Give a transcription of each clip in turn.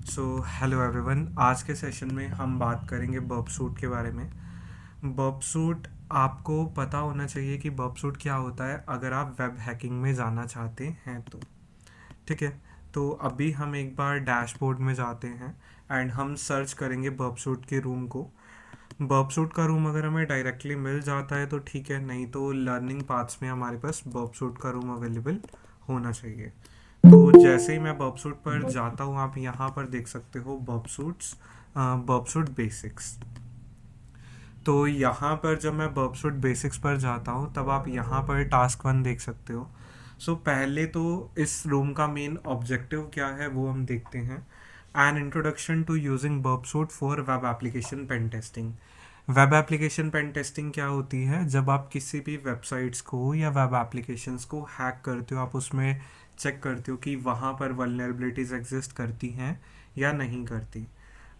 So hello everyone, आज के session में हम बात करेंगे बर्ब सूट के बारे में। बर्ब सूट, आपको पता होना चाहिए कि बर्ब सूट क्या होता है अगर आप वेब हैकिंग में जाना चाहते हैं तो। ठीक है, तो अभी हम एक बार डैशबोर्ड में जाते हैं एंड हम सर्च करेंगे बर्ब सूट के रूम को। बर्ब सूट का रूम अगर हमें डायरेक्टली मिल जाता है तो ठीक है, नहीं तो लर्निंग पाथ्स में हमारे पास बर्ब सूट का रूम अवेलेबल होना चाहिए। तो जैसे ही मैं बर्ब सूट पर जाता हूँ, आप यहाँ पर देख सकते हो बर्ब सूट बेसिक्स। तो यहाँ पर जब मैं बर्ब सूट बेसिक्स पर जाता हूँ तब आप यहाँ पर टास्क 1 देख सकते हो। पहले तो इस रूम का मेन ऑब्जेक्टिव क्या है वो हम देखते हैं। An introduction to using Burp Suite for web application pen testing. Web application pen testing क्या होती है? जब आप किसी भी वेबसाइट्स को या वेब एप्लीकेशंस को हैक करते हो, आप उसमें चेक करते हो कि वहाँ पर वल्नरेबिलिटीज एग्जिस्ट करती हैं या नहीं करती।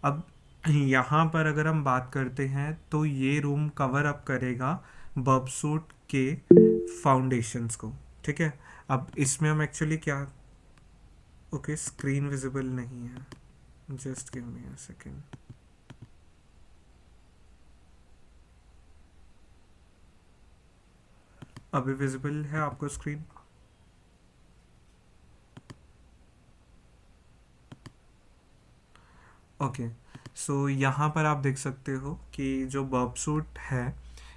अब यहाँ पर अगर हम बात करते हैं तो ये रूम कवर अप करेगा बर्ब सूट के फाउंडेशंस को। ठीक है, अब इसमें हम एक्चुअली क्या, ओके स्क्रीन विजिबल नहीं है, just give me a second. अभी विजिबल है आपको स्क्रीन? ओके, यहाँ पर आप देख सकते हो कि जो बर्ब सूट है,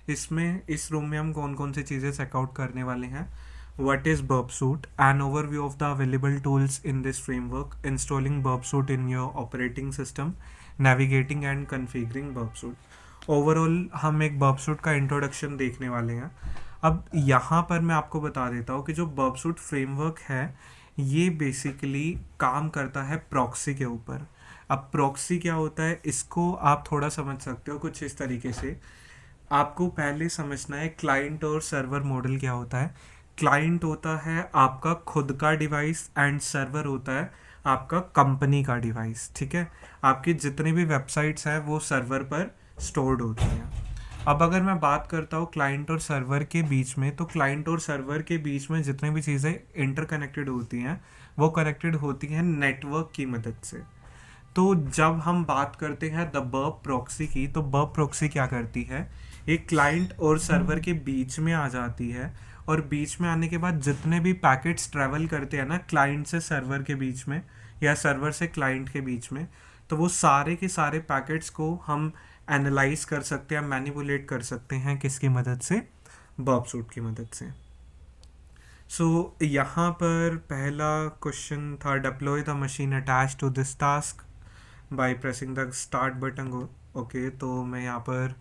इसमें इस रूम में हम कौन कौन सी चीज़ें चेकआउट करने वाले हैं। What is Burp Suite, an overview of the available tools in this framework, installing Burp Suite in your operating system, navigating and configuring Burp Suite. Overall हम एक बर्ब सूट का इंट्रोडक्शन देखने वाले हैं। अब यहाँ पर मैं आपको बता देता हूँ कि जो बर्ब सूट फ्रेमवर्क है ये बेसिकली काम करता है प्रॉक्सी के ऊपर। अब प्रॉक्सी क्या होता है, इसको आप थोड़ा समझ सकते हो कुछ इस तरीके से। आपको पहले समझना है क्लाइंट और सर्वर मॉडल क्या होता है। क्लाइंट होता है आपका खुद का डिवाइस एंड सर्वर होता है आपका कंपनी का डिवाइस। ठीक है, आपकी जितनी भी वेबसाइट्स हैं वो सर्वर पर स्टोर्ड होती हैं। अब अगर मैं बात करता हूँ क्लाइंट और सर्वर के बीच में, तो क्लाइंट और सर्वर के बीच में जितनी भी चीज़ें इंटरकनेक्टेड होती हैं वो कनेक्टेड होती हैं नेटवर्क की मदद से। तो जब हम बात करते हैं द बर्ब प्रॉक्सी की, तो बर्ब प्रॉक्सी क्या करती है, एक क्लाइंट और सर्वर के बीच में आ जाती है और बीच में आने के बाद जितने भी पैकेट्स ट्रैवल करते हैं ना क्लाइंट से सर्वर के बीच में या सर्वर से क्लाइंट के बीच में, तो वो सारे के सारे पैकेट्स को हम एनालाइज कर सकते हैं, मैनिपुलेट कर सकते हैं किसकी मदद से, बर्ब सूट की मदद से। यहाँ पर पहला क्वेश्चन था, deploy the machine attach to this task by pressing the start button. Okay, तो मैं यहाँ पर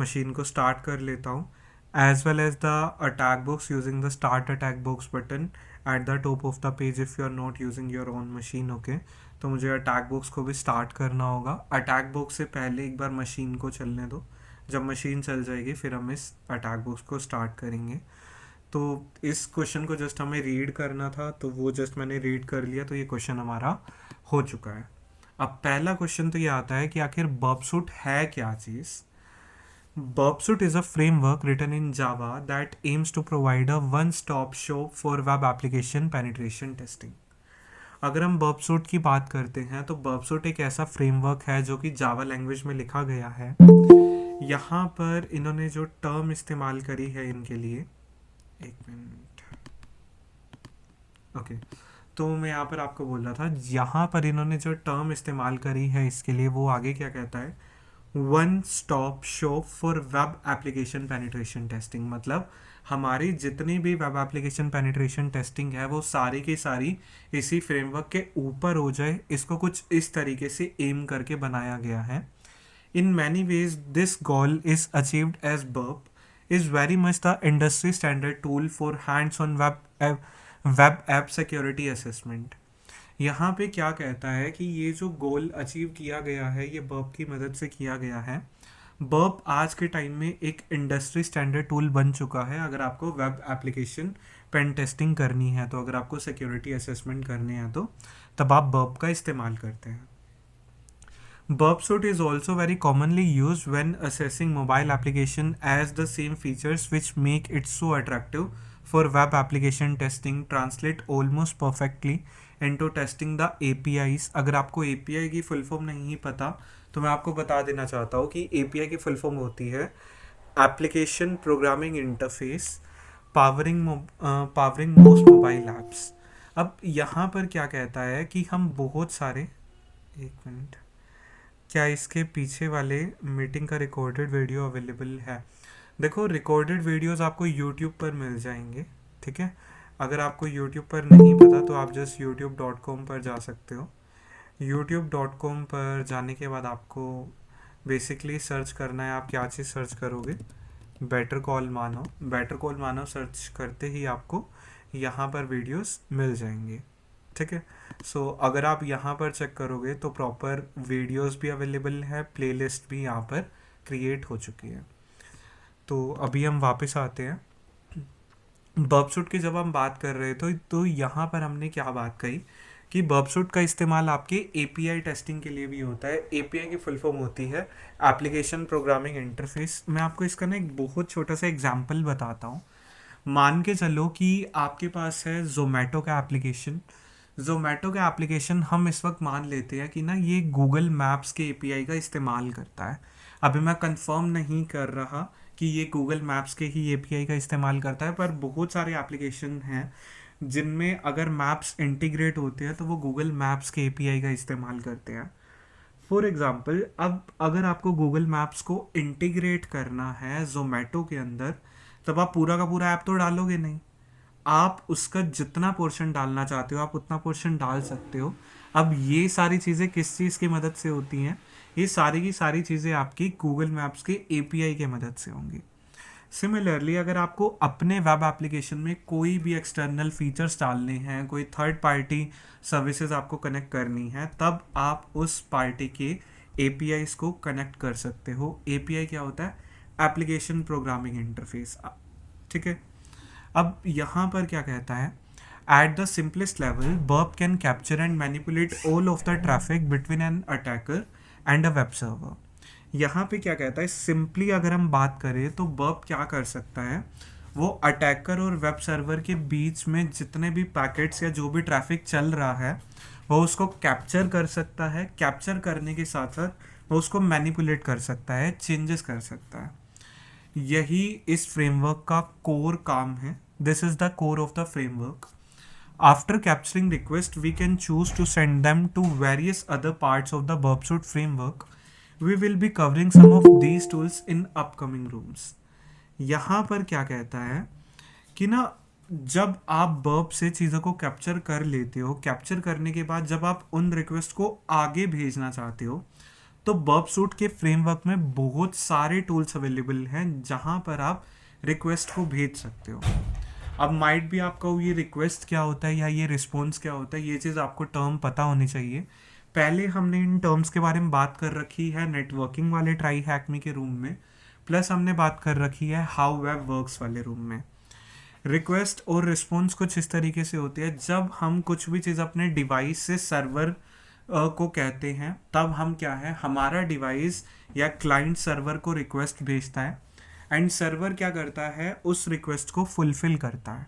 मशीन को स्टार्ट कर लेता हूँ, as well as the attack box using the start attack box button at the top of the page if you are not using your own machine. Okay, तो मुझे अटैक बॉक्स को भी start करना होगा। Attack box से पहले एक बार machine को चलने दो, जब मशीन चल जाएगी फिर हम इस अटैक बॉक्स को स्टार्ट करेंगे। तो इस क्वेश्चन को जस्ट हमें रीड करना था, तो वो जस्ट मैंने रीड कर लिया, तो ये क्वेश्चन हमारा हो चुका है। अब पहला क्वेश्चन तो ये आता है कि आखिर बर्ब सूट है क्या चीज़। Burp Suite is a framework written in Java that aims to provide a one stop shop for web application penetration testing. अगर हम बर्ब सूट की बात करते हैं तो बर्ब सूट एक ऐसा फ्रेमवर्क है जो कि जावा लैंग्वेज में लिखा गया है। यहाँ पर इन्होंने जो टर्म इस्तेमाल करी है इनके लिए, एक मिनट, ओके, तो मैं यहाँ पर आपको बोल रहा था, यहाँ पर इन्होंने जो टर्म इस्तेमाल करी है इसके लिए, वो आगे क्या कहता है, one stop shop for web application penetration testing. मतलब हमारी जितनी भी वेब एप्लीकेशन पेनिट्रेशन टेस्टिंग है वो सारी की सारी इसी फ्रेमवर्क के ऊपर हो जाए, इसको कुछ इस तरीके से एम करके बनाया गया है। In many ways this goal is achieved as Burp is very much the industry standard tool for hands-on web app security assessment। यहाँ पे क्या कहता है कि ये जो गोल अचीव किया गया है ये बर्ब की मदद से किया गया है। बर्ब आज के टाइम में एक इंडस्ट्री स्टैंडर्ड टूल बन चुका है। अगर आपको वेब एप्लीकेशन पेन टेस्टिंग करनी है, तो अगर आपको सिक्योरिटी असेसमेंट करने हैं तो तब आप बर्ब का इस्तेमाल करते हैं। Burp suit is also very commonly used when assessing mobile application, as the same features which make it so attractive for web application testing translate almost perfectly into testing the APIs। अगर आपको API की full form नहीं पता तो मैं आपको बता देना चाहता हूँ कि API की फुल फॉर्म होती है application programming interface powering most mobile apps. अब यहाँ पर क्या कहता है कि हम बहुत सारे, एक मिनट, क्या इसके पीछे वाले मीटिंग का रिकॉर्डेड वीडियो अवेलेबल है? देखो, रिकॉर्डेड वीडियोस आपको यूट्यूब पर मिल जाएंगे, ठीक है। अगर आपको यूट्यूब पर नहीं पता तो आप जस्ट youtube.com पर जा सकते हो। youtube.com पर जाने के बाद आपको बेसिकली सर्च करना है। आप क्या चीज़ सर्च करोगे? बेटर कॉल मानव। बेटर कॉल मानव सर्च करते ही आपको यहाँ पर वीडियोस मिल जाएंगे, ठीक है। सो अगर आप यहाँ पर चेक करोगे तो प्रॉपर वीडियोस भी अवेलेबल है, प्लेलिस्ट भी यहाँ पर क्रिएट हो चुकी है। तो अभी हम वापस आते हैं। बर्बसूट की जब हम बात कर रहे थे तो यहाँ पर हमने क्या बात कही कि बर्बसूट का इस्तेमाल आपके API टेस्टिंग के लिए भी होता है। API की फुल फॉर्म होती है एप्लीकेशन प्रोग्रामिंग इंटरफेस। मैं आपको इसका ना एक बहुत छोटा सा एग्जांपल बताता हूँ। मान के चलो कि आपके पास है जोमेटो का एप्लीकेशन। जोमेटो का एप्लीकेशन हम इस वक्त मान लेते हैं कि ना ये गूगल मैप्स के API का इस्तेमाल करता है। अभी मैं कंफर्म नहीं कर रहा कि ये गूगल मैप्स के ही API का इस्तेमाल करता है, पर बहुत सारे एप्लीकेशन हैं जिनमें अगर मैप्स इंटीग्रेट होते हैं तो वो गूगल मैप्स के API का इस्तेमाल करते हैं। फॉर एग्ज़ाम्पल, अब अगर आपको गूगल मैप्स को इंटीग्रेट करना है जोमेटो के अंदर, तब आप पूरा का पूरा ऐप तो डालोगे नहीं। आप उसका जितना पोर्शन डालना चाहते हो आप उतना पोर्शन डाल सकते हो। अब ये सारी चीज़ें किस चीज़ की मदद से होती हैं? ये सारी की सारी चीज़ें आपकी गूगल मैप्स के API के मदद से होंगी। सिमिलरली, अगर आपको अपने वेब एप्लीकेशन में कोई भी एक्सटर्नल फीचर्स डालने हैं, कोई थर्ड पार्टी सर्विसेज आपको कनेक्ट करनी है, तब आप उस पार्टी के APIs को कनेक्ट कर सकते हो। API क्या होता है? एप्लीकेशन प्रोग्रामिंग इंटरफेस, ठीक है। अब यहाँ पर क्या कहता है? At the simplest level, Burp can capture and manipulate all of the traffic between an attacker and a web server. यहाँ पे क्या कहता है? सिंपली अगर हम बात करें तो बर्ब क्या कर सकता है? वो अटैकर और वेब सर्वर के बीच में जितने भी पैकेट्स या जो भी ट्रैफिक चल रहा है वो उसको कैप्चर कर सकता है। कैप्चर करने के साथ साथ वो उसको मैनिपुलेट कर सकता है, चेंजेस कर सकता है। यही इस फ्रेमवर्क का कोर काम है। This is the core of the framework. After capturing request we can choose to send them to various other parts of the Burp Suite framework. We will be covering some of these tools in upcoming rooms. यहाँ पर क्या कहता है कि ना, जब आप verb से चीज़ों को कैप्चर कर लेते हो, कैप्चर करने के बाद जब आप उन रिक्वेस्ट को आगे भेजना चाहते हो तो बर्बसूट के फ्रेमवर्क में बहुत सारे टूल्स अवेलेबल हैं जहाँ पर आप रिक्वेस्ट को भेज सकते हो। अब माइट भी आपको ये रिक्वेस्ट क्या होता है या ये रिस्पॉन्स क्या होता है, ये चीज़ आपको टर्म पता होनी चाहिए। पहले हमने इन टर्म्स के बारे में बात कर रखी है नेटवर्किंग वाले ट्राई हैकमी के रूम में, प्लस हमने बात कर रखी है हाउ वेब वर्क्स वाले रूम में। रिक्वेस्ट और रिस्पॉन्स कुछ इस तरीके से होती है, जब हम कुछ भी चीज़ अपने डिवाइस से सर्वर को कहते हैं तब हम क्या है, हमारा डिवाइस या क्लाइंट सर्वर को रिक्वेस्ट भेजता है एंड सर्वर क्या करता है, उस रिक्वेस्ट को फुलफिल करता है।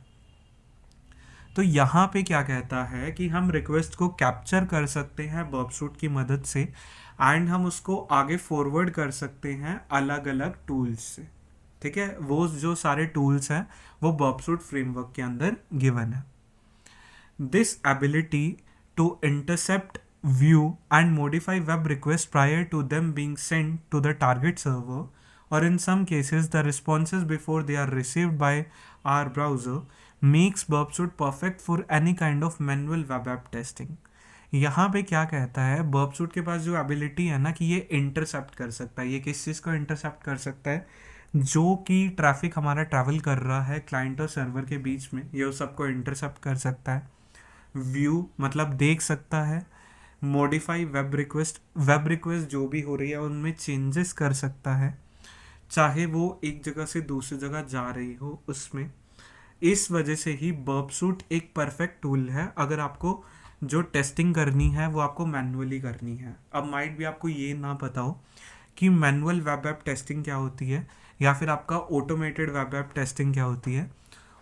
तो यहाँ पे क्या कहता है कि हम रिक्वेस्ट को कैप्चर कर सकते हैं बर्बसूट की मदद से एंड हम उसको आगे फॉरवर्ड कर सकते हैं अलग अलग टूल्स से, ठीक है। वो जो सारे टूल्स हैं वो बर्बसूट फ्रेमवर्क के अंदर गिवन है। This ability to intercept, view and modify web requests prior to them being sent to the target server, or in some cases the responses before they are received by our browser, makes Burpsuit perfect for any kind of manual web app testing। यहाँ पे क्या कहता है, Burpsuit के पास जो ability है ना कि ये इंटरसेप्ट कर सकता है। ये किस चीज़ को इंटरसेप्ट कर सकता है? जो कि ट्रैफिक हमारा ट्रैवल कर रहा है क्लाइंट और सर्वर के बीच में, ये सबको इंटरसेप्ट कर सकता है। व्यू मतलब देख सकता है। मॉडिफाई वेब रिक्वेस्ट जो भी हो रही है उनमें चेंजेस कर सकता है, चाहे वो एक जगह से दूसरी जगह जा रही हो उसमें। इस वजह से ही बर्बसूट एक परफेक्ट टूल है अगर आपको जो टेस्टिंग करनी है वो आपको मैनुअली करनी है। अब माइट भी आपको ये ना पता हो कि मैनुअल वेब ऐप टेस्टिंग क्या होती है या फिर आपका ऑटोमेटेड वेब ऐप टेस्टिंग क्या होती है।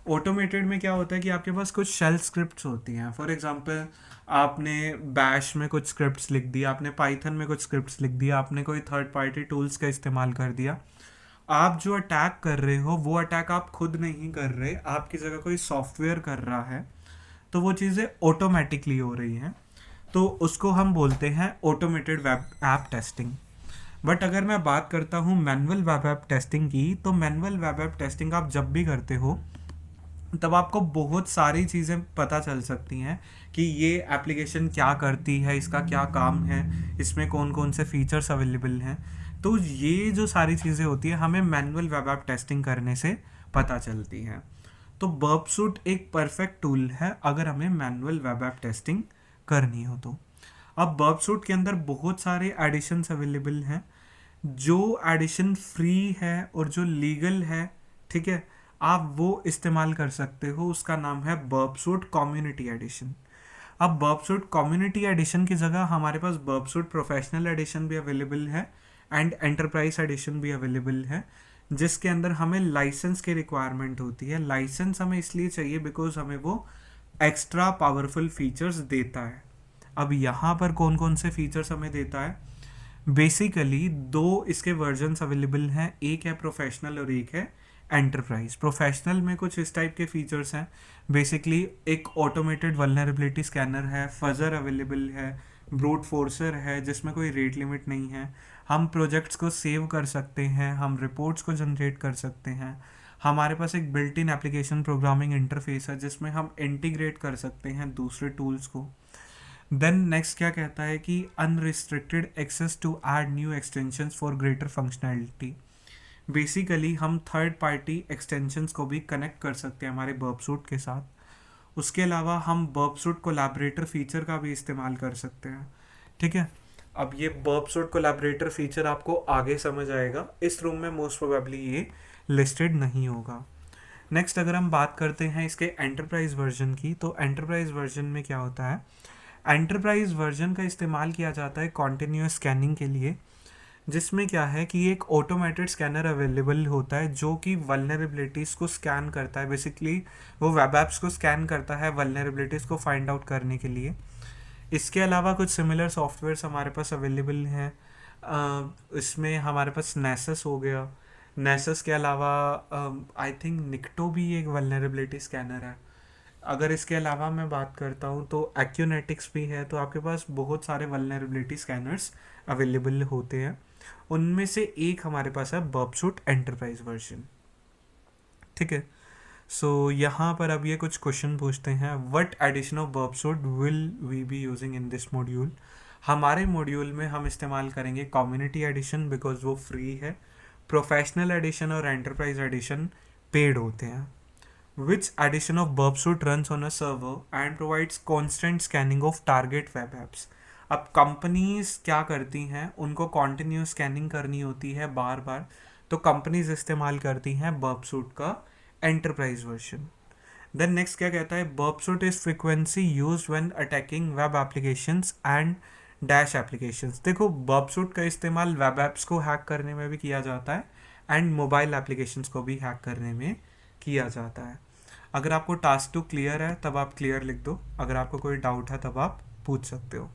ऑटोमेटेड में क्या होता है कि आपके पास कुछ शेल स्क्रिप्ट्स होती हैं। फॉर एग्जांपल आपने बैश में कुछ स्क्रिप्ट्स लिख दिया, आपने पाइथन में कुछ स्क्रिप्ट्स लिख दिया, आपने कोई थर्ड पार्टी टूल्स का इस्तेमाल कर दिया। आप जो अटैक कर रहे हो वो अटैक आप खुद नहीं कर रहे, आपकी जगह कोई सॉफ्टवेयर कर रहा है, तो वो चीज़ें ऑटोमेटिकली हो रही हैं, तो उसको हम बोलते हैं automated web app testing. But अगर मैं बात करता हूँ मैनुअल वेब ऐप टेस्टिंग की, तो मैनुअल वेब ऐप टेस्टिंग आप जब भी करते हो तब आपको बहुत सारी चीज़ें पता चल सकती हैं कि ये एप्लीकेशन क्या करती है, इसका क्या काम है, इसमें कौन कौन से फीचर्स अवेलेबल हैं। तो ये जो सारी चीज़ें होती है हमें मैनुअल वेब ऐप टेस्टिंग करने से पता चलती हैं। तो बर्बसूट एक परफेक्ट टूल है अगर हमें मैनुअल वेब ऐप टेस्टिंग करनी हो तो। अब बर्बसूट के अंदर बहुत सारे एडिशंस अवेलेबल हैं। जो एडिशन फ्री है और जो लीगल है, ठीक है, आप वो इस्तेमाल कर सकते हो। उसका नाम है बर्बसूट कम्युनिटी एडिशन। अब बर्बसूट कम्युनिटी एडिशन की जगह हमारे पास बर्बसूट प्रोफेशनल एडिशन भी अवेलेबल है एंड एंटरप्राइज एडिशन भी अवेलेबल है, जिसके अंदर हमें लाइसेंस की रिक्वायरमेंट होती है। लाइसेंस हमें इसलिए चाहिए बिकॉज हमें वो एक्स्ट्रा पावरफुल फीचर्स देता है। अब यहाँ पर कौन कौन से फीचर्स हमें देता है? बेसिकली दो इसके वर्जन्स अवेलेबल हैं, एक है प्रोफेशनल और एक है एंटरप्राइज। प्रोफेशनल में कुछ इस टाइप के फीचर्स हैं। बेसिकली एक ऑटोमेटेड वल्नरेबिलिटी स्कैनर है, फजर अवेलेबल है, ब्रूट फोर्सर है जिसमें कोई रेट लिमिट नहीं है, हम प्रोजेक्ट्स को सेव कर सकते हैं, हम रिपोर्ट्स को जनरेट कर सकते हैं, हमारे पास एक built in application programming interface है जिसमें हम इंटीग्रेट कर सकते हैं दूसरे टूल्स को। देन नेक्स्ट क्या कहता है कि unrestricted access to add new extensions for greater functionality. Basically हम थर्ड पार्टी एक्सटेंशंस को भी कनेक्ट कर सकते हैं हमारे बर्बसूट के साथ। उसके अलावा हम बर्बसूट कोलैबोरेटर फीचर का भी इस्तेमाल कर सकते हैं, ठीक है। अब ये बर्बसूट कोलैबोरेटर फीचर आपको आगे समझ आएगा, इस रूम में मोस्ट प्रोबेबली ये लिस्टेड नहीं होगा। नेक्स्ट अगर हम बात करते हैं इसके एंटरप्राइज वर्जन की, तो एंटरप्राइज वर्जन में क्या होता है? एंटरप्राइज वर्जन का इस्तेमाल किया जाता है कॉन्टिन्यूस स्कैनिंग के लिए, जिसमें क्या है कि एक ऑटोमेटेड स्कैनर अवेलेबल होता है जो कि वल्नरेबिलिटीज़ को स्कैन करता है। बेसिकली वो वेब ऐप्स को स्कैन करता है वल्नरेबिलिटीज़ को फाइंड आउट करने के लिए। इसके अलावा कुछ सिमिलर सॉफ्टवेयर्स हमारे पास अवेलेबल हैं। इसमें हमारे पास नेसस हो गया। नेसस के अलावा आई थिंक निक्टो भी एक वल्नरेबिलिटी स्कैनर है। अगर इसके अलावा मैं बात करता हूँ तो एक्यूनेटिक्स भी है। तो आपके पास बहुत सारे वल्नरेबिलिटी स्कैनर्स अवेलेबल होते हैं, उनमें से एक हमारे पास है बर्बसूट एंटरप्राइज वर्जन, ठीक है। सो यहाँ पर अब ये कुछ क्वेश्चन पूछते हैं, what edition of Burp Suite will we be using in this module. हमारे मॉड्यूल में हम इस्तेमाल करेंगे कम्युनिटी एडिशन बिकॉज वो फ्री है। प्रोफेशनल एडिशन और एंटरप्राइज एडिशन पेड होते हैं। Which edition of Burpsuit runs on a server and provides constant scanning of target web apps? अब कंपनीज क्या करती हैं, उनको कॉन्टिन्यूस स्कैनिंग करनी होती है बार बार, तो कंपनीज इस्तेमाल करती हैं बर्बसूट का एंटरप्राइज वर्जन। देन नेक्स्ट क्या कहता है? Burp Suite is frequency use when attacking web applications and dash applications. देखो बर्बसूट का इस्तेमाल वेब एप्स को हैक करने में भी किया जाता है एंड मोबाइल एप्लीकेशंस को भी हैक करने में किया जाता है। अगर आपको टास्क 2 क्लियर है तब आप क्लियर लिख दो, अगर आपको कोई डाउट है तब आप पूछ सकते हो।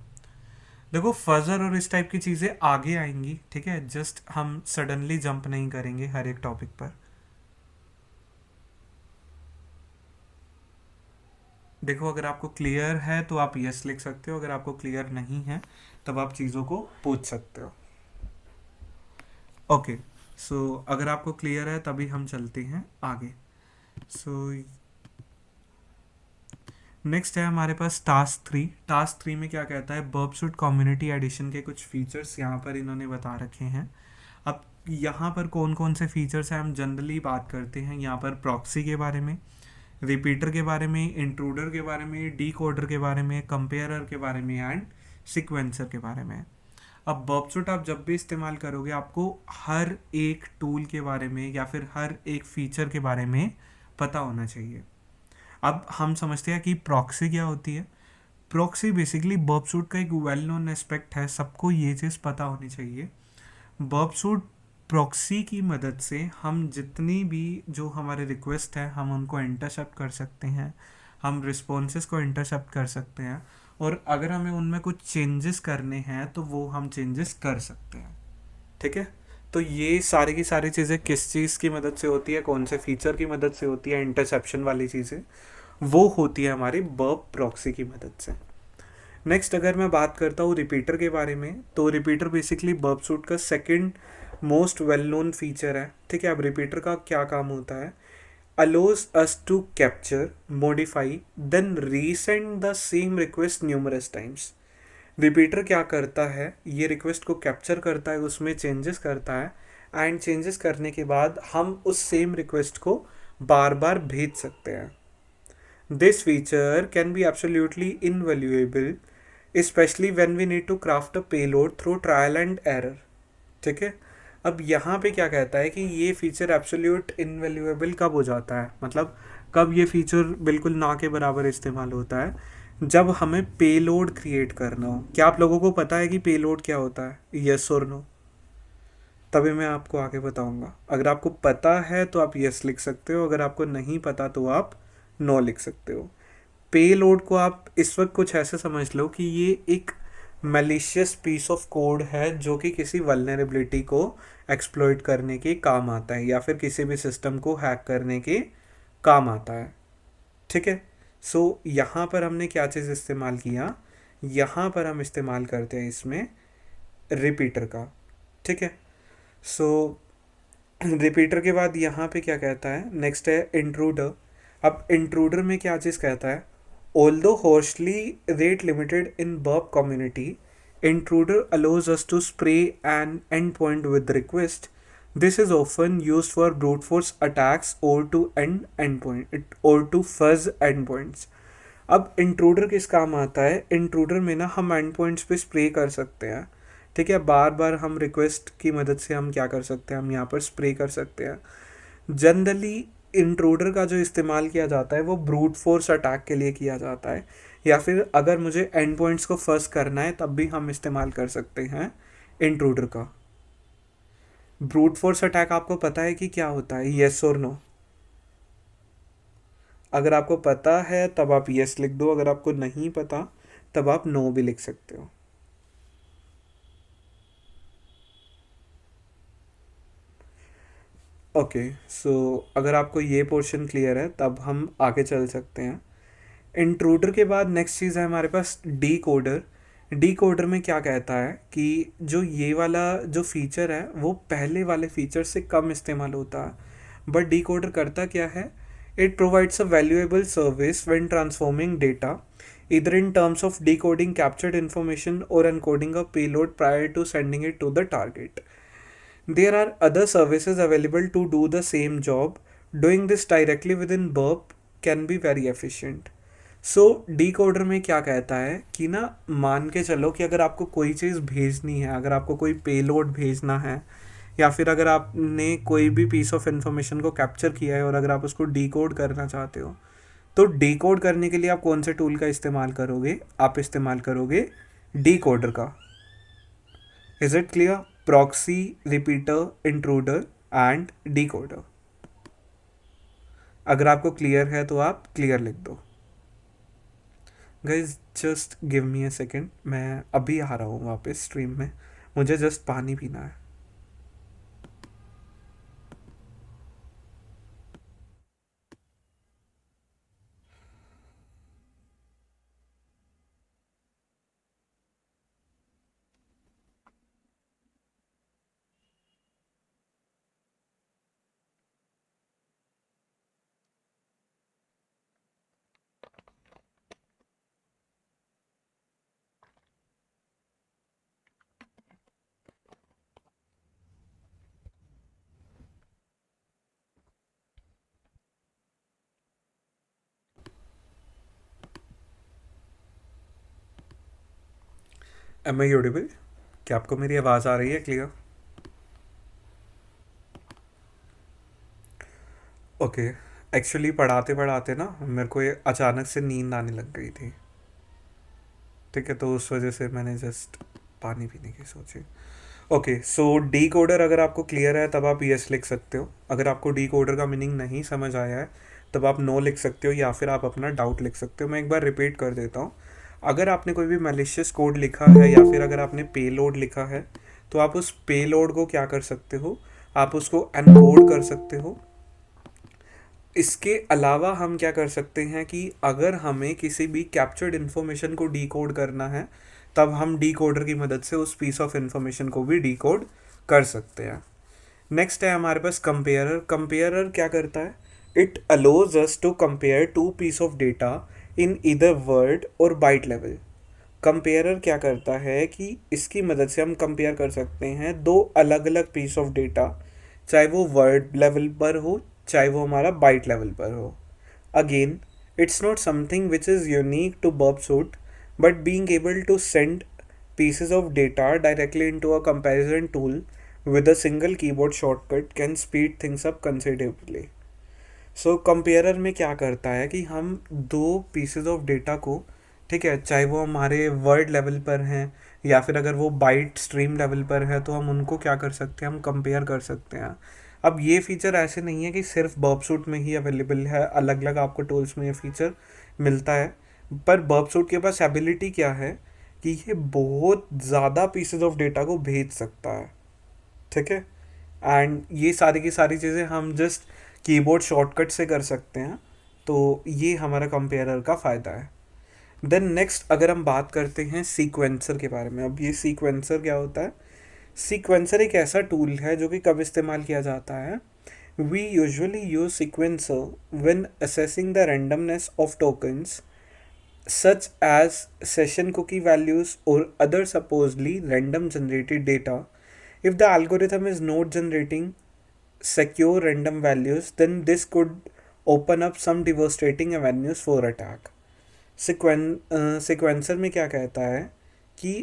देखो फजर और इस टाइप की चीज़ें आगे आएंगी, ठीक है, जस्ट हम सडनली जंप नहीं करेंगे हर एक टॉपिक पर। देखो अगर आपको क्लियर है तो आप यस लिख सकते हो, अगर आपको क्लियर नहीं है तब आप चीज़ों को पूछ सकते हो। ओके, सो अगर आपको क्लियर है तभी हम चलते हैं आगे। सो नेक्स्ट है हमारे पास टास्क 3। टास्क 3 में क्या कहता है? बर्बसूट कम्युनिटी एडिशन के कुछ फीचर्स यहाँ पर इन्होंने बता रखे हैं। अब यहाँ पर कौन कौन से फीचर्स हैं हम जनरली बात करते हैं यहाँ पर प्रॉक्सी के बारे में, रिपीटर के बारे में, इंट्रूडर के बारे में, डीकोडर के बारे में, कंपेयरर के बारे में एंड सिक्वेंसर के बारे में। अब बर्बसूट आप जब भी इस्तेमाल करोगे आपको हर एक टूल के बारे में या फिर हर एक फीचर के बारे में पता होना चाहिए। अब हम समझते हैं कि प्रॉक्सी क्या होती है। प्रॉक्सी बेसिकली बर्बसूट का एक वेल नोन एस्पेक्ट है, सबको ये चीज़ पता होनी चाहिए। बर्बसूट प्रॉक्सी की मदद से हम जितनी भी जो हमारे रिक्वेस्ट है हम उनको इंटरसेप्ट कर सकते हैं, हम रिस्पॉन्सेस को इंटरसेप्ट कर सकते हैं, और अगर हमें उनमें कुछ चेंजेस करने हैं तो वो हम चेंजेस कर सकते हैं। ठीक है, तो ये सारी की सारी चीज़ें किस चीज़ की मदद से होती है, कौन से फीचर की मदद से होती है, इंटरसेप्शन वाली चीज़ें वो होती है हमारी बर्ब प्रॉक्सी की मदद से। नेक्स्ट अगर मैं बात करता हूँ रिपीटर के बारे में, तो रिपीटर बेसिकली बर्ब सूट का second most well known feature है। ठीक है, अब रिपीटर का क्या काम होता है, allows us to capture, modify, then resend the same request numerous times. Repeater क्या करता है, ये रिक्वेस्ट को कैप्चर करता है, उसमें चेंजेस करता है, एंड चेंजेस करने के बाद हम उस सेम रिक्वेस्ट को बार बार भेज सकते हैं। This feature can be absolutely invaluable specially when we need to craft a payload through trial and error. ठीक है, अब यहाँ पे क्या कहता है कि ये फीचर एब्सोल्यूट इनवैल्यूएबल कब हो जाता है, मतलब कब ये फीचर बिल्कुल ना के बराबर इस्तेमाल होता है, जब हमें पेलोड क्रिएट करना हो। क्या आप लोगों को पता है कि पेलोड क्या होता है, यस और नो? तभी मैं आपको आगे बताऊंगा। अगर आपको पता है तो आप यस लिख सकते हो, अगर आपको नहीं पता तो आप नो लिख सकते हो। पेलोड को आप इस वक्त कुछ ऐसे समझ लो कि ये एक मैलिशियस पीस ऑफ कोड है जो कि किसी वल्नरेबिलिटी को एक्सप्लॉइट करने के काम आता है या फिर किसी भी सिस्टम को हैक करने के काम आता है। ठीक है, सो यहाँ पर हमने क्या चीज़ इस्तेमाल किया, यहाँ पर हम इस्तेमाल करते हैं इसमें रिपीटर का। ठीक है, सो रिपीटर के बाद यहाँ पे क्या कहता है, नेक्स्ट है इंट्रूडर। अब इंट्रूडर में क्या चीज़ कहता है, although harshly rate limited in burp community, intruder allows us to spray an endpoint with request. This is often used for brute force attacks or to end endpoint or to fuzz endpoints. अब intruder किस काम आता है, intruder में ना हम and points पे spray कर सकते हैं। ठीक है, बार बार हम रिक्वेस्ट की मदद से हम क्या कर सकते हैं, हम यहाँ पर स्प्रे कर सकते हैं। जनरली इंट्रूडर का जो इस्तेमाल किया जाता है वो ब्रूट फोर्स अटैक के लिए किया जाता है, या फिर अगर मुझे एंड पॉइंट्स को फर्स्ट करना है तब भी हम इस्तेमाल कर सकते हैं इंट्रूडर का। ब्रूट फोर्स अटैक आपको पता है कि क्या होता है, येस और नो? अगर आपको पता है तब आप यस लिख दो, अगर आपको नहीं पता तब आप नो भी लिख सकते हो। ओके, सो अगर आपको ये पोर्शन क्लियर है तब हम आगे चल सकते हैं। इंट्रूडर के बाद नेक्स्ट चीज़ है हमारे पास डी कोडर। डी कोडर में क्या कहता है कि जो ये वाला जो फीचर है वो पहले वाले फीचर से कम इस्तेमाल होता है, बट डी कोडर करता क्या है, it provides a valuable service when transforming data either in terms of decoding captured information or encoding a payload prior to sending it to the target. There are other services available to do the same job. Doing this directly within burp can be very efficient. So decoder में क्या कहता है कि ना, मान के चलो कि अगर आपको कोई चीज़ भेजनी है, अगर आपको कोई पेलोड भेजना है, या फिर अगर आपने कोई भी पीस ऑफ इंफॉर्मेशन को कैप्चर किया है और अगर आप उसको डिकोड करना चाहते हो, तो डिकोड करने के लिए आप कौन से टूल का इस्तेमाल करोगे, आप इस्तेमाल करोगे डिकोडर का। Is it clear? Proxy, repeater, intruder and decoder. अगर आपको क्लियर है तो आप क्लियर लिख दो। Guys just give me a second, मैं अभी आ रहा हूँ वापस स्ट्रीम में, मुझे जस्ट पानी पीना है। Am I audible? क्या आपको मेरी आवाज़ आ रही है क्लियर? ओके, एक्चुअली पढ़ाते पढ़ाते ना मेरे को ये अचानक से नींद आने लग गई थी। ठीक है, तो उस वजह से मैंने जस्ट पानी पीने की सोची। ओके, सो डी कोडर अगर आपको क्लियर है तब आप यस लिख सकते हो। अगर आपको डी कोडर का मीनिंग नहीं समझ आया है तब आप नो लिख सकते हो, या फिर आप अपना डाउट लिख सकते हो। मैं एक बार रिपीट कर देता हूँ। अगर आपने कोई भी मैलिशियस कोड लिखा है या फिर अगर आपने पेलोड लिखा है, तो आप उस पेलोड को क्या कर सकते हो, आप उसको एनकोड कर सकते हो। इसके अलावा हम क्या कर सकते हैं कि अगर हमें किसी भी कैप्चर्ड इन्फॉर्मेशन को डीकोड करना है, तब हम डीकोडर की मदद से उस पीस ऑफ इन्फॉर्मेशन को भी डीकोड कर सकते हैं। नेक्स्ट है हमारे पास कंपेयरर। कंपेयरर क्या करता है, it allows us to compare two piece of data in either word और बाइट लेवल। कंपेयरर क्या करता है कि इसकी मदद से हम कंपेयर कर सकते हैं दो अलग अलग पीस ऑफ डेटा, चाहे वो वर्ड लेवल पर हो चाहे वो हमारा बाइट लेवल पर हो। Again, it's not something which is unique to Burp Suite, but being able to send pieces of data directly into a comparison tool with a single keyboard shortcut can speed things up considerably. सो कंपेयरर में क्या करता है कि हम दो pieces of data को, ठीक है, चाहे वो हमारे वर्ड लेवल पर हैं या फिर अगर वो बाइट स्ट्रीम लेवल पर है, तो हम उनको क्या कर सकते हैं, हम कंपेयर कर सकते हैं। अब ये फीचर ऐसे नहीं है कि सिर्फ बर्बसूट में ही अवेलेबल है, अलग अलग आपको टूल्स में ये फीचर मिलता है। पर बर्बसूट के पास एबिलिटी क्या है कि ये बहुत ज़्यादा पीसेज ऑफ डेटा को भेज सकता है, ठीक है। एंड ये सारी की सारी चीज़ें हम जस्ट कीबोर्ड शॉर्टकट से कर सकते हैं। तो ये हमारा कंपेयरर का फ़ायदा है। देन नेक्स्ट अगर हम बात करते हैं सीक्वेंसर के बारे में। अब ये सीक्वेंसर क्या होता है, सीक्वेंसर एक ऐसा टूल है जो कि कब इस्तेमाल किया जाता है, we usually use sequencer when assessing the randomness of tokens such as session cookie values or other supposedly random generated data. If the algorithm is not generating secure random values, then this could open up some devastating avenues for attack. Sequencer में क्या कहता है कि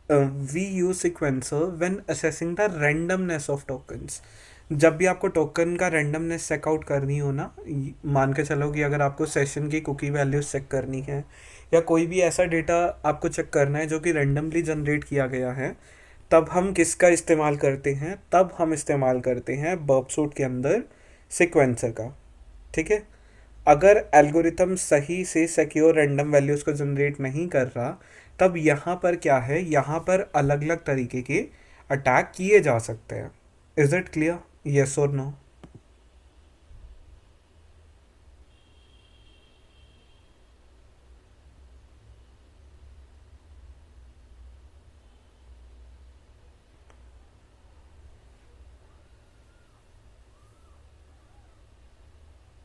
we use sequencer when assessing the randomness of tokens. जब भी आपको token का randomness checkout करनी हो ना, मान के चलो कि अगर आपको सेशन की कुकी वैल्यूज चेक करनी है या कोई भी ऐसा डेटा आपको चेक करना है जो कि रैंडमली जनरेट किया गया है, तब हम किसका इस्तेमाल करते हैं, तब हम इस्तेमाल करते हैं बर्बसूट के अंदर सिक्वेंसर का, ठीक है। अगर एल्गोरिथम सही से सिक्योर रैंडम वैल्यूज़ को जनरेट नहीं कर रहा, तब यहाँ पर क्या है, यहाँ पर अलग अलग तरीके के अटैक किए जा सकते हैं। इज इट क्लियर, येस और no?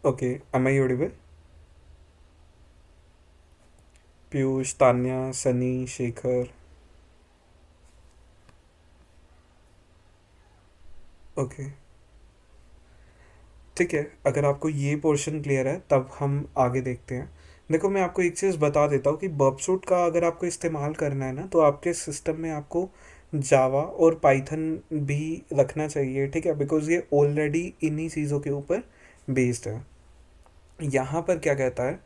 Okay, am I audible? Piyush, Tanya, Sunny, Shekhar. Okay, ठीक है। अगर आपको ये पोर्शन क्लियर है तब हम आगे देखते हैं। देखो, मैं आपको एक चीज़ बता देता हूँ कि बर्बसूट का अगर आपको इस्तेमाल करना है ना, तो आपके सिस्टम में आपको जावा और पाइथन भी रखना चाहिए, ठीक है, बिकॉज ये ऑलरेडी इन्हीं चीज़ों के ऊपर बेस्ड है। यहाँ पर क्या कहता है,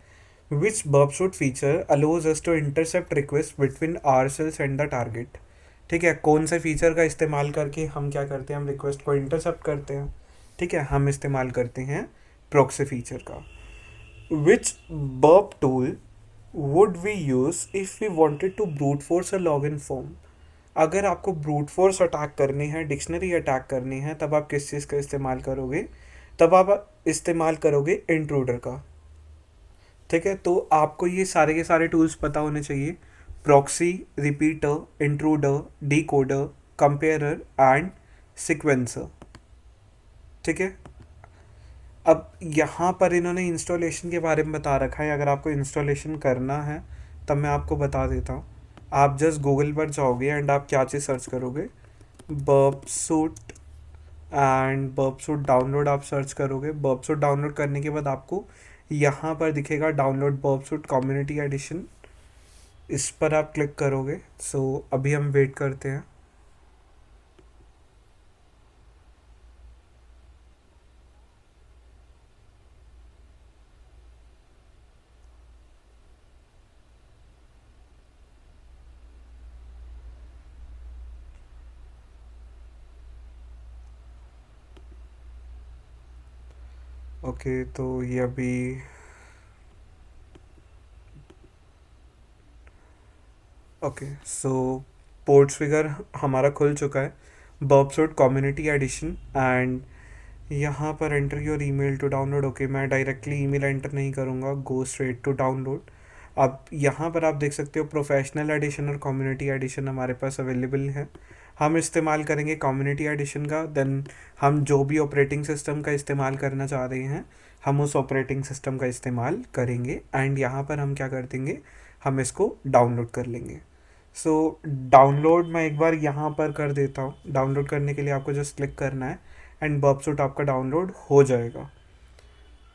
which Burp Suite feature allows us to intercept request between ourselves and the target. ठीक है, कौन से फीचर का इस्तेमाल करके हम क्या करते हैं, हम रिक्वेस्ट को इंटरसेप्ट करते हैं, ठीक है, हम इस्तेमाल करते हैं प्रॉक्सी फीचर का। Which Burp tool would we use if we wanted to brute force a login form. अगर आपको ब्रूट फोर्स अटैक करने हैं, डिक्शनरी अटैक करनी है, तब आप किस चीज़ का इस्तेमाल करोगे, तब आप इस्तेमाल करोगे इंट्रूडर का, ठीक है। तो आपको ये सारे के सारे टूल्स पता होने चाहिए, proxy, repeater, intruder, decoder, comparer and sequencer, ठीक है। अब यहाँ पर इन्होंने इंस्टॉलेशन के बारे में बता रखा है। अगर आपको इंस्टॉलेशन करना है तब मैं आपको बता देता हूँ। आप जस्ट गूगल पर जाओगे एंड आप क्या चीज़ सर्च करोगे, बर्बसूट, एंड बर्बसूट डाउनलोड आप सर्च करोगे। बर्बसूट डाउनलोड करने के बाद आपको यहाँ पर दिखेगा डाउनलोड बर्बसूट कम्युनिटी एडिशन, इस पर आप क्लिक करोगे। सो अभी हम वेट करते हैं। ओके, तो ये अभी ओके, सो पोर्ट्स फिगर हमारा खुल चुका है, बर्बसूट कम्युनिटी एडिशन, एंड यहाँ पर enter your email to download. Okay, मैं डायरेक्टली ईमेल एंटर नहीं करूँगा, गो स्ट्रेट टू डाउनलोड। अब यहाँ पर आप देख सकते हो प्रोफेशनल एडिशन और कम्युनिटी एडिशन हमारे पास अवेलेबल है। हम इस्तेमाल करेंगे कम्युनिटी एडिशन का। देन हम जो भी ऑपरेटिंग सिस्टम का इस्तेमाल करना चाह रहे हैं, हम उस ऑपरेटिंग सिस्टम का इस्तेमाल करेंगे, एंड यहाँ पर हम क्या कर देंगे, हम इसको डाउनलोड कर लेंगे। सो डाउनलोड मैं एक बार यहाँ पर कर देता हूँ। डाउनलोड करने के लिए आपको जस्ट क्लिक करना है एंड बर्बसूट आपका डाउनलोड हो जाएगा।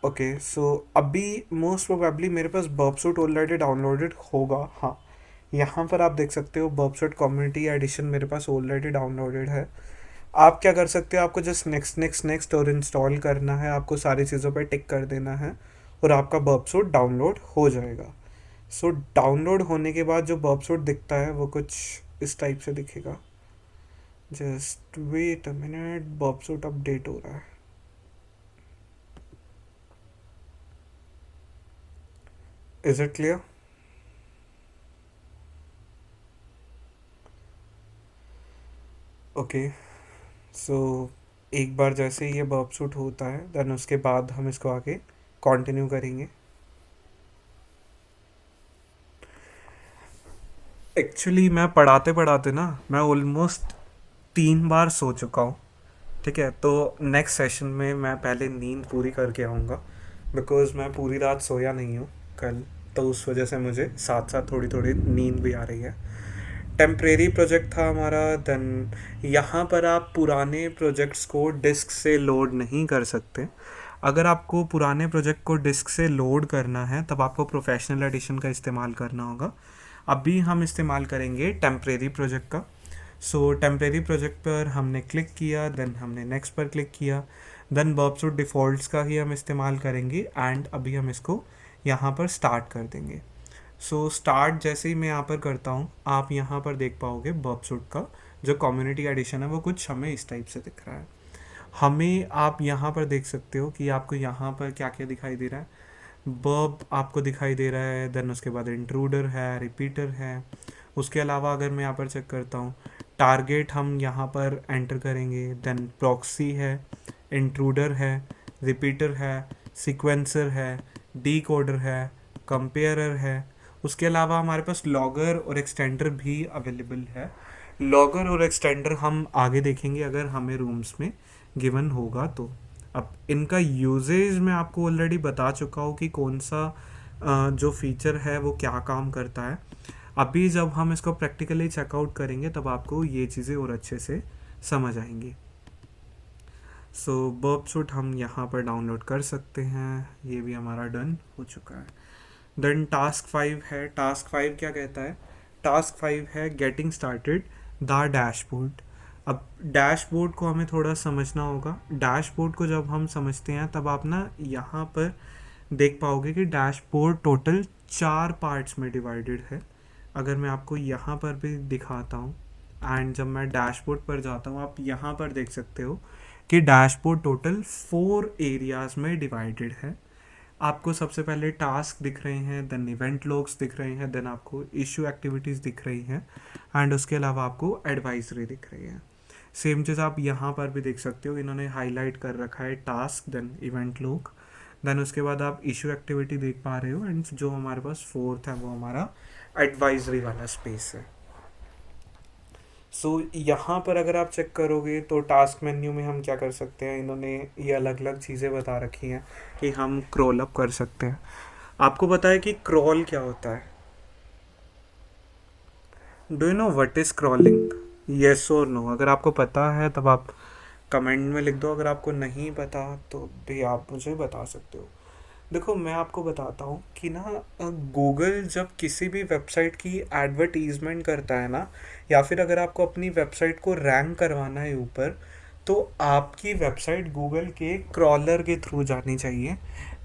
ओके, सो अभी मोस्ट प्रोबेबली मेरे पास बर्बसूट ऑलरेडी डाउनलोडेड होगा। हाँ, यहाँ पर आप देख सकते हो बर्बसूट कम्युनिटी एडिशन मेरे पास ऑलरेडी डाउनलोडेड है। आप क्या कर सकते हो, आपको जस्ट नेक्स्ट नेक्स्ट नेक्स्ट और इंस्टॉल करना है, आपको सारी चीज़ों पर टिक कर देना है और आपका बर्बसूट डाउनलोड हो जाएगा। सो डाउनलोड होने के बाद जो बर्बसूट दिखता है वो कुछ इस टाइप से दिखेगा। Just wait a minute, Burp Suite update हो रहा है। Is it clear? Okay, so एक बार जैसे ही ये बर्बसूट होता है देन उसके बाद हम इसको आगे कंटिन्यू करेंगे। एक्चुअली मैं पढ़ाते पढ़ाते ना मैं ऑलमोस्ट 3 बार सो चुका हूँ। ठीक है, तो नेक्स्ट सेशन में मैं पहले नींद पूरी करके आऊँगा, बिकॉज़ मैं पूरी रात सोया नहीं हूँ कल, तो उस वजह से मुझे साथ साथ थोड़ी थोड़ी नींद भी आ रही है। टेम्परेरी प्रोजेक्ट था हमारा। देन यहाँ पर आप पुराने प्रोजेक्ट्स को डिस्क से लोड नहीं कर सकते। अगर आपको पुराने प्रोजेक्ट को डिस्क से लोड करना है तब आपको प्रोफेशनल एडिशन का इस्तेमाल करना होगा। अभी हम इस्तेमाल करेंगे टेम्परेरी प्रोजेक्ट का। सो टेम्परेरी प्रोजेक्ट पर हमने क्लिक किया, देन हमने नेक्स्ट पर क्लिक किया, देन बर्बसूट डिफ़ॉल्ट्स का ही हम इस्तेमाल करेंगे, एंड अभी हम इसको यहाँ पर स्टार्ट कर देंगे। सो स्टार्ट जैसे ही मैं यहाँ पर करता हूँ, आप यहाँ पर देख पाओगे बर्बसूट का जो कम्युनिटी एडिशन है वो कुछ हमें इस टाइप से दिख रहा है। हमें आप यहाँ पर देख सकते हो कि आपको यहाँ पर क्या क्या दिखाई दे रहा है। बर्ब आपको दिखाई दे रहा है, देन उसके बाद इंट्रूडर है, रिपीटर है। उसके अलावा अगर मैं यहाँ पर चेक करता हूँ, टारगेट हम यहाँ पर एंटर करेंगे, देन प्रॉक्सी है, इंट्रूडर है, रिपीटर है, सीक्वेंसर है, डीकोडर है, कंपेयरर है। उसके अलावा हमारे पास लॉगर और एक्सटेंडर भी अवेलेबल है। लॉगर और एक्सटेंडर हम आगे देखेंगे अगर हमें रूम्स में गिवन होगा तो। अब इनका यूजेज मैं आपको ऑलरेडी बता चुका हूँ कि कौन सा जो फीचर है वो क्या काम करता है। अभी जब हम इसको प्रैक्टिकली चेकआउट करेंगे तब आपको ये चीज़ें और अच्छे से समझ आएंगी। सो बर्बसूट हम यहाँ पर डाउनलोड कर सकते हैं, ये भी हमारा डन हो चुका है। देन टास्क 5 है। टास्क 5 क्या कहता है? टास्क 5 है गेटिंग स्टार्टेड द डैशबोर्ड। अब डैशबोर्ड को हमें थोड़ा समझना होगा। डैशबोर्ड को जब हम समझते हैं तब आप ना यहाँ पर देख पाओगे कि डैशबोर्ड टोटल 4 पार्ट्स में डिवाइडेड है। अगर मैं आपको यहाँ पर भी दिखाता हूँ, एंड जब मैं डैशबोर्ड पर जाता हूँ, आप यहाँ पर देख सकते हो कि डैशबोर्ड टोटल 4 एरियाज़ में डिवाइडेड है। आपको सबसे पहले टास्क दिख रहे हैं, देन इवेंट लॉग्स दिख रहे हैं, देन आपको इशू एक्टिविटीज़ दिख रही हैं, एंड उसके अलावा आपको एडवाइजरी दिख रही है। सेम चीज़ आप यहाँ पर भी देख सकते हो, इन्होंने हाईलाइट कर रखा है task, then event log, then उसके बाद आप इशू एक्टिविटी देख पा रहे हो, एंड जो हमारे पास फोर्थ है वो हमारा एडवाइजरी वाला स्पेस है। सो यहाँ पर अगर आप चेक करोगे तो टास्क मेन्यू में हम क्या कर सकते हैं, इन्होंने ये अलग अलग चीज़ें बता रखी हैं कि हम क्रॉल अप कर सकते हैं। आपको पता है कि क्रॉल क्या होता है? Do you know what is crawling? Yes और नो? अगर आपको पता है तब आप कमेंट में लिख दो, अगर आपको नहीं पता तो भी आप मुझे बता सकते हो। देखो, मैं आपको बताता हूँ कि ना गूगल जब किसी भी वेबसाइट की एडवर्टीज़मेंट करता है ना, या फिर अगर आपको अपनी वेबसाइट को रैंक करवाना है ऊपर, तो आपकी वेबसाइट गूगल के क्रॉलर के थ्रू जानी चाहिए।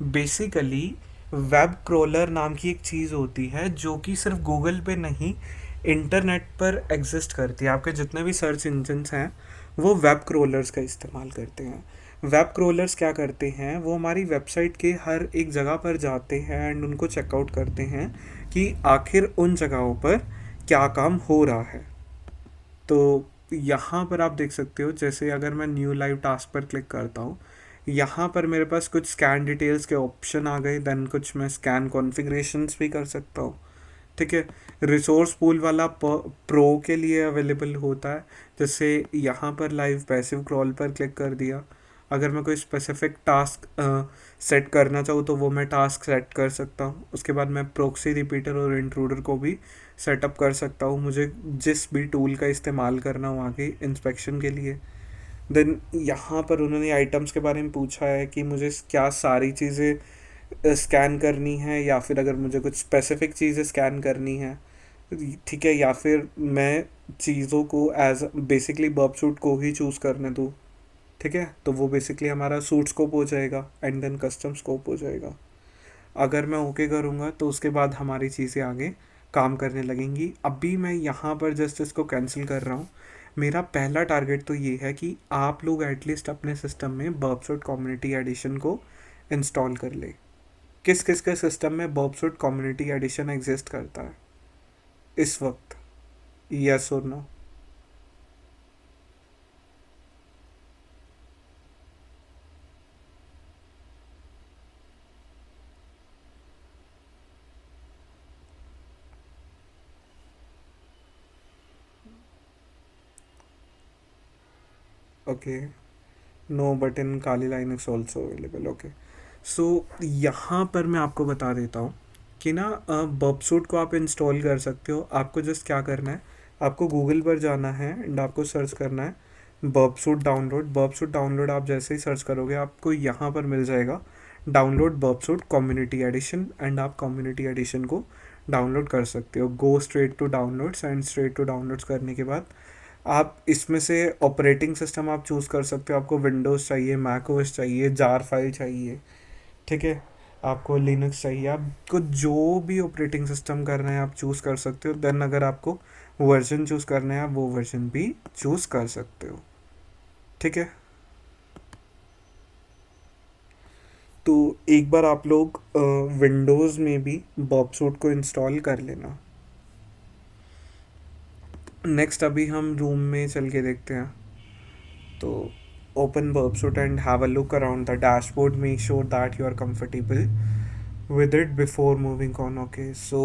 बेसिकली वेब क्रॉलर नाम की एक चीज़ होती है जो कि सिर्फ गूगल पे नहीं, इंटरनेट पर एग्जिस्ट करती है। आपके जितने भी सर्च इंजन्स हैं वो वेब क्रॉलर्स का इस्तेमाल करते हैं। वेब क्रोलर्स क्या करते हैं, वो हमारी वेबसाइट के हर एक जगह पर जाते हैं एंड उनको चेकआउट करते हैं कि आखिर उन जगहों पर क्या काम हो रहा है। तो यहाँ पर आप देख सकते हो, जैसे अगर मैं न्यू लाइव टास्क पर क्लिक करता हूँ, यहाँ पर मेरे पास कुछ स्कैन डिटेल्स के ऑप्शन आ गए, देन कुछ मैं स्कैन कॉन्फ़िगरेशंस भी कर सकता हूँ। ठीक है। रिसोर्स पूल वाला प्रो के लिए अवेलेबल होता है। जैसे यहाँ पर लाइव पैसिव क्रॉल पर क्लिक कर दिया, अगर मैं कोई स्पेसिफिक टास्क सेट करना चाहूँ तो वो मैं टास्क सेट कर सकता हूँ। उसके बाद मैं प्रोक्सी रिपीटर और इंट्रूडर को भी सेटअप कर सकता हूँ, मुझे जिस भी टूल का इस्तेमाल करना हो आगे इंस्पेक्शन के लिए। देन यहाँ पर उन्होंने आइटम्स के बारे में पूछा है कि मुझे क्या सारी चीज़ें स्कैन करनी है, या फिर अगर मुझे कुछ स्पेसिफिक चीज़ें स्कैन करनी है, ठीक है, या फिर मैं चीज़ों को एज बेसिकली बर्ब सूट को ही चूज़ करने दूँ। ठीक है, तो वो बेसिकली हमारा सूट स्कोप हो जाएगा एंड देन कस्टम स्कोप हो जाएगा। अगर मैं ओके करूँगा तो उसके बाद हमारी चीज़ें आगे काम करने लगेंगी। अभी मैं यहाँ पर जस्ट इसको कैंसिल कर रहा हूँ। मेरा पहला टारगेट तो ये है कि आप लोग एटलीस्ट अपने सिस्टम में बर्बसूट कम्युनिटी एडिशन को इंस्टॉल कर ले। किस किस के सिस्टम में बर्बसूट कम्युनिटी एडिशन एग्जिस्ट करता है इस वक्त? यस और no? Okay, no but in Kali Linux also available. Okay, so यहाँ पर मैं आपको बता देता हूँ कि ना बर्बसूट को आप इंस्टॉल कर सकते हो। आपको जस्ट क्या करना है, आपको गूगल पर जाना है एंड आपको सर्च करना है बर्बसूट डाउनलोड। बर्बसूट डाउनलोड आप जैसे ही सर्च करोगे आपको यहाँ पर मिल जाएगा download Burp Suite community edition, and आप कम्युनिटी एडिशन को डाउनलोड कर सकते हो। Go straight to downloads, and straight to downloads करने के बाद आप इसमें से ऑपरेटिंग सिस्टम आप चूज़ कर सकते हो। आपको विंडोज़ चाहिए, मैक ओएस चाहिए, जार फाइल चाहिए, ठीक है, आपको लिनक्स चाहिए, आपको जो भी ऑपरेटिंग सिस्टम करना है आप चूज़ कर सकते हो। देन अगर आपको वर्जन चूज़ करना है आप वो वर्जन भी चूज़ कर सकते हो। ठीक है, तो एक बार आप लोग विंडोज़ में भी बॉबसूट को इंस्टॉल कर लेना। नेक्स्ट अभी हम रूम में चल के देखते हैं। तो open Burpsuit and have a look around the dashboard. Make sure that you are comfortable with it before moving on. Okay, so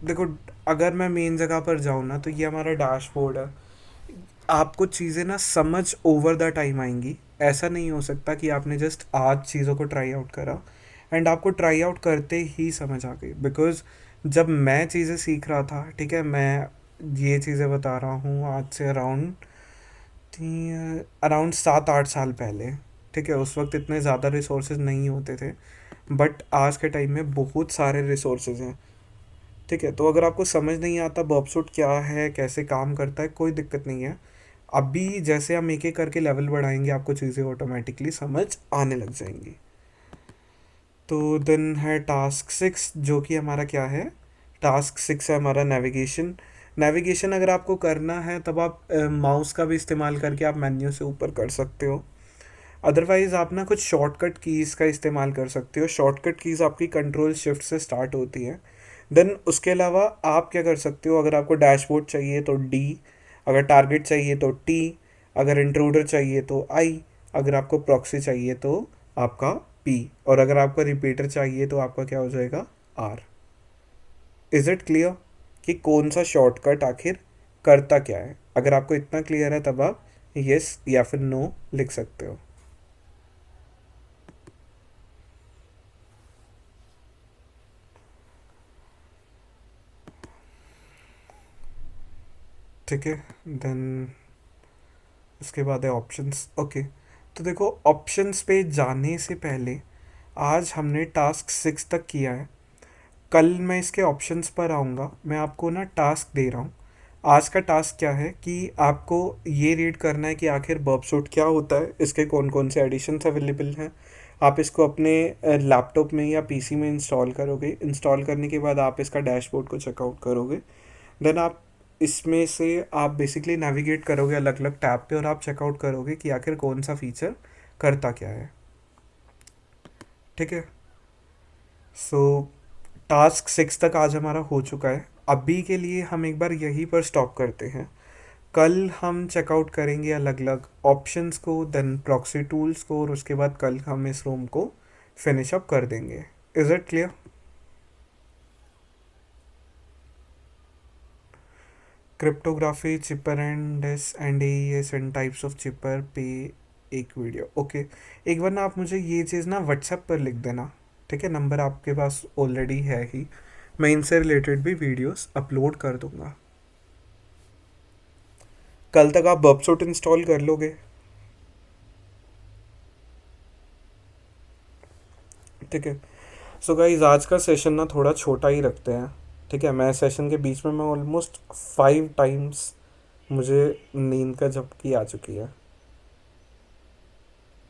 देखो, अगर मैं मेन जगह पर जाऊँ ना तो ये हमारा डैशबोर्ड है। आपको चीज़ें ना समझ ओवर द टाइम आएंगी। ऐसा नहीं हो सकता कि आपने जस्ट आज चीज़ों को ट्राई आउट करा एंड आपको ट्राई आउट करते ही समझ आ गई। बिकॉज जब मैं चीज़ें सीख रहा था, ठीक है, मैं ये चीज़ें बता रहा हूँ आज से अराउंड 7-8 साल पहले। ठीक है, उस वक्त इतने ज़्यादा रिसोर्सेज नहीं होते थे, बट आज के टाइम में बहुत सारे रिसोर्सेज हैं। ठीक है, तो अगर आपको समझ नहीं आता बर्बसूट क्या है, कैसे काम करता है, कोई दिक्कत नहीं है। अभी जैसे हम एक एक करके लेवल बढ़ाएंगे आपको चीज़ें ऑटोमेटिकली समझ आने लग जाएंगी। तो देन है टास्क 6, जो कि हमारा क्या है, टास्क 6 है हमारा नेविगेशन। नेविगेशन अगर आपको करना है तब आप माउस का भी इस्तेमाल करके आप मेन्यू से ऊपर कर सकते हो। अदरवाइज़ आप ना कुछ शॉर्टकट कीज़ का इस्तेमाल कर सकते हो। शॉर्टकट कीज़ आपकी कंट्रोल शिफ्ट से स्टार्ट होती है। देन उसके अलावा आप क्या कर सकते हो, अगर आपको डैशबोर्ड चाहिए तो डी, अगर टारगेट चाहिए तो टी, अगर इंट्रूडर चाहिए तो आई, अगर आपको प्रॉक्सी चाहिए तो आपका पी, और अगर आपका रिपीटर चाहिए तो आपका क्या हो जाएगा, आर। इज़ इट क्लियर कि कौन सा शॉर्टकट आखिर करता क्या है? अगर आपको इतना क्लियर है तब आप यस या फिर नो लिख सकते हो। ठीक है, देन उसके बाद है ऑप्शंस। ओके, तो देखो ऑप्शंस पे जाने से पहले आज हमने टास्क 6 तक किया है। कल मैं इसके ऑप्शंस पर आऊँगा। मैं आपको ना टास्क दे रहा हूँ। आज का टास्क क्या है कि आपको ये रीड करना है कि आखिर बर्बसूट क्या होता है, इसके कौन कौन से एडिशंस अवेलेबल हैं। आप इसको अपने लैपटॉप में या पीसी में इंस्टॉल करोगे। इंस्टॉल करने के बाद आप इसका डैशबोर्ड को चेकआउट करोगे। देन आप इसमें से आप बेसिकली नेविगेट करोगे अलग अलग टैब पे, और आप चेकआउट करोगे कि आखिर कौन सा फीचर करता क्या है। ठीक है। सो टास्क 6 तक आज हमारा हो चुका है। अभी के लिए हम एक बार यहीं पर स्टॉप करते हैं। कल हम चेकआउट करेंगे अलग अलग ऑप्शंस को, देन प्रॉक्सी टूल्स को, और उसके बाद कल हम इस रूम को फिनिश अप कर देंगे। Is it clear? Cryptography, cheaper and S and S and types of cheaper पे एक वीडियो। ओके, एक बार ना आप मुझे ये चीज़ ना व्हाट्सएप पर लिख देना। ठीक है, नंबर आपके पास ऑलरेडी है ही। मैं इनसे रिलेटेड भी वीडियोस अपलोड कर दूंगा। कल तक आप बर्बसूट इंस्टॉल कर लोगे? ठीक है। सो गाइज आज का सेशन ना थोड़ा छोटा ही रखते हैं। ठीक है, मैं सेशन के बीच में मैं ऑलमोस्ट 5 टाइम्स मुझे नींद का झपकी आ चुकी है।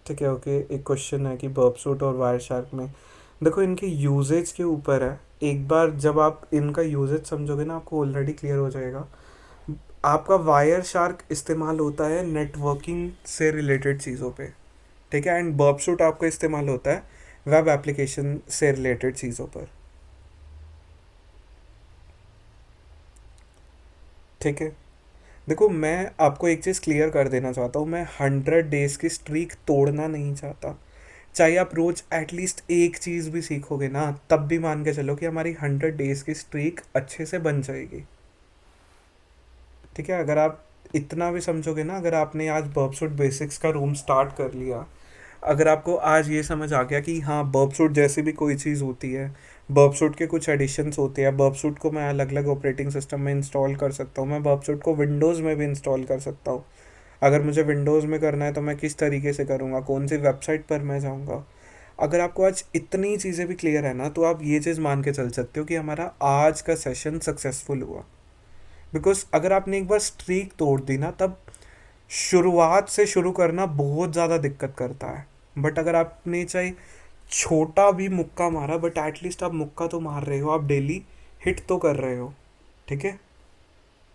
ठीक है। ओके, एक क्वेश्चन है कि बर्ब सूट और वायर शार्क में, देखो इनके यूजेज के ऊपर है। एक बार जब आप इनका यूजेज समझोगे ना, आपको ऑलरेडी क्लियर हो जाएगा। आपका वायर शार्क इस्तेमाल होता है नेटवर्किंग से रिलेटेड चीज़ों पे। ठीक है। एंड बर्ब सूट आपका इस्तेमाल होता है वेब एप्लीकेशन से रिलेटेड चीज़ों पर। ठीक है। देखो मैं आपको एक चीज़ क्लियर कर देना चाहता हूँ, मैं 100 डेज की स्ट्रीक तोड़ना नहीं चाहता। चाहे आप रोज एटलीस्ट एक चीज़ भी सीखोगे ना, तब भी मान के चलो कि हमारी 100 डेज की स्ट्रीक अच्छे से बन जाएगी। ठीक है। अगर आप इतना भी समझोगे ना, अगर आपने आज बर्बसूट बेसिक्स का रूम स्टार्ट कर लिया, अगर आपको आज ये समझ आ गया कि हाँ बर्बसूट जैसी भी कोई चीज़ होती है, बर्बसूट के कुछ एडिशंस होते हैं, बर्बसूट को मैं अलग अलग ऑपरेटिंग सिस्टम में इंस्टॉल कर सकता हूँ, मैं बर्बसूट को विंडोज़ में भी इंस्टॉल कर सकता हूँ। अगर मुझे विंडोज़ में करना है तो मैं किस तरीके से करूँगा, कौन सी वेबसाइट पर मैं जाऊँगा। अगर आपको आज इतनी चीज़ें भी क्लियर है ना, तो आप ये चीज़ मान के चल सकते हो कि हमारा आज का सेशन सक्सेसफुल हुआ। बिकॉज अगर आपने एक बार स्ट्रीक तोड़ दी ना, तब शुरुआत से शुरू करना बहुत ज़्यादा दिक्कत करता है। बट अगर आपने चाहे छोटा भी मुक्का मारा, बट एटलीस्ट आप मुक्का तो मार रहे हो, आप डेली हिट तो कर रहे हो। ठीक है।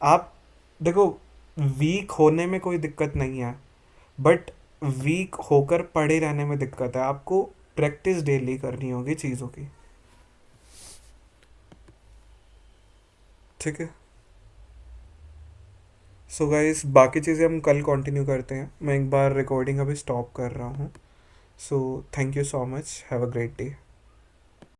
आप देखो, वीक होने में कोई दिक्कत नहीं है, बट वीक होकर पड़े रहने में दिक्कत है। आपको प्रैक्टिस डेली करनी होगी चीज़ों की। ठीक है। सो गाइस बाकी चीज़ें हम कल कंटिन्यू करते हैं। मैं एक बार रिकॉर्डिंग अभी स्टॉप कर रहा हूँ। So thank you so much, have a great day.